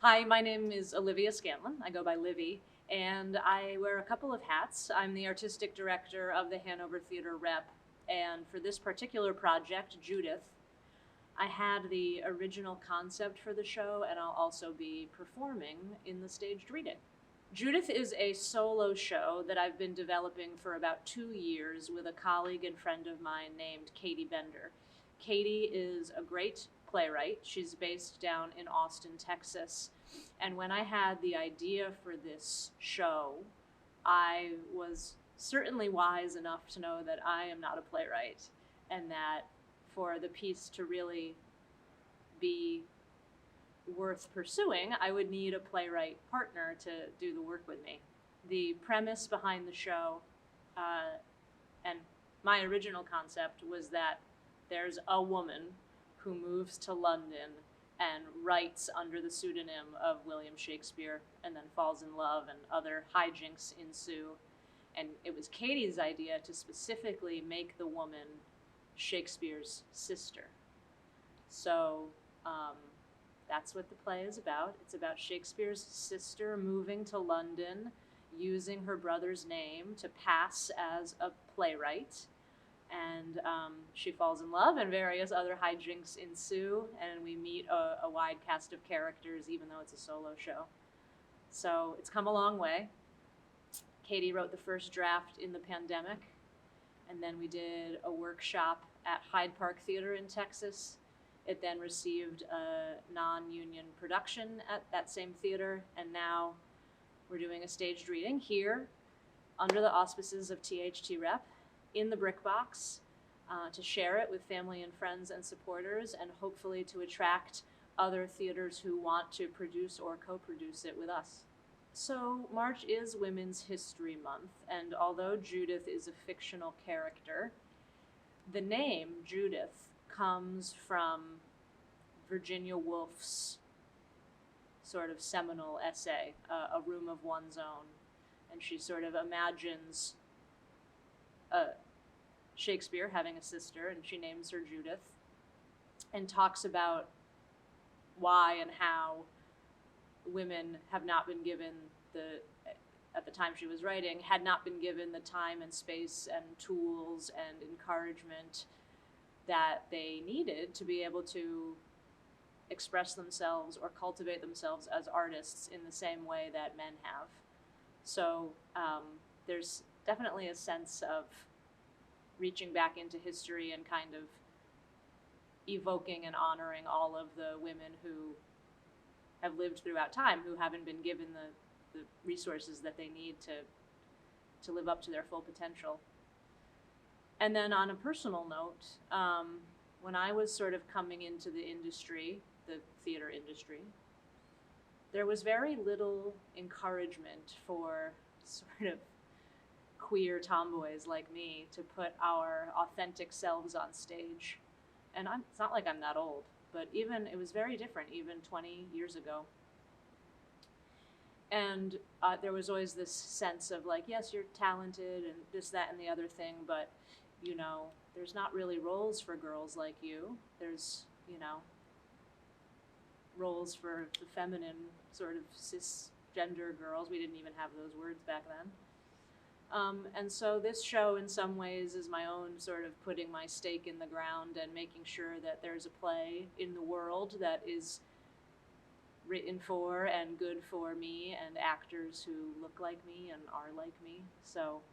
Hi, my name is Livy Scanlon. I go by Livy, and I wear a couple of hats. I'm the artistic director of the Hanover Theater Rep, and for this particular project, Judith, I had the original concept for the show, and I'll also be performing in the staged reading. Judith is a solo show that I've been developing for about 2 years with a colleague and friend of mine named Katie Bender. Katie is a great playwright. She's based down in Austin, Texas. And when I had the idea for this show, I was certainly wise enough to know that I am not a playwright, and that for the piece to really be worth pursuing, I would need a playwright partner to do the work with me. The premise behind the show, and my original concept, was that there's a woman who moves to London and writes under the pseudonym of William Shakespeare, and then falls in love, and other hijinks ensue. And it was Katie's idea to specifically make the woman Shakespeare's sister. So that's what the play is about. It's about Shakespeare's sister moving to London, using her brother's name to pass as a playwright. And she falls in love, and various other hijinks ensue, and we meet a wide cast of characters, even though it's a solo show. So it's come a long way. Katie wrote the first draft in the pandemic, and then we did a workshop at Hyde Park Theater in Texas. It then received a non-union production at that same theater, and now we're doing a staged reading here under the auspices of THT Rep in the Brick Box to share it with family and friends and supporters, and hopefully to attract other theaters who want to produce or co-produce it with us. So March is Women's History Month, and although Judith is a fictional character, the name Judith comes from Virginia Woolf's sort of seminal essay, A Room of One's Own. And she sort of imagines Shakespeare having a sister, and she names her Judith, and talks about why and how women have not been given at the time she was writing, had not been given the time and space and tools and encouragement that they needed to be able to express themselves or cultivate themselves as artists in the same way that men have. So there's definitely a sense of reaching back into history and kind of evoking and honoring all of the women who have lived throughout time, who haven't been given the resources that they need to live up to their full potential. And then on a personal note, when I was sort of coming into the industry, the theater industry, there was very little encouragement for sort of queer tomboys like me to put our authentic selves on stage. And it's not like I'm that old, but it was very different even 20 years ago. And there was always this sense of like, yes, you're talented and this, that, and the other thing, but there's not really roles for girls like you. There's, roles for the feminine sort of cisgender girls. We didn't even have those words back then. And so this show in some ways is my own sort of putting my stake in the ground and making sure that there's a play in the world that is written for and good for me and actors who look like me and are like me. So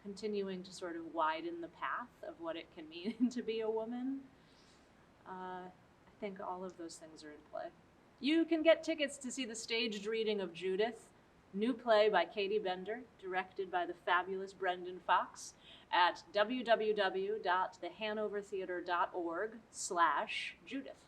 continuing to sort of widen the path of what it can mean to be a woman. I think all of those things are in play. You can get tickets to see the staged reading of Judith, new play by Katie Bender, directed by the fabulous Brendon Fox, at www.thehanovertheater.org/Judith.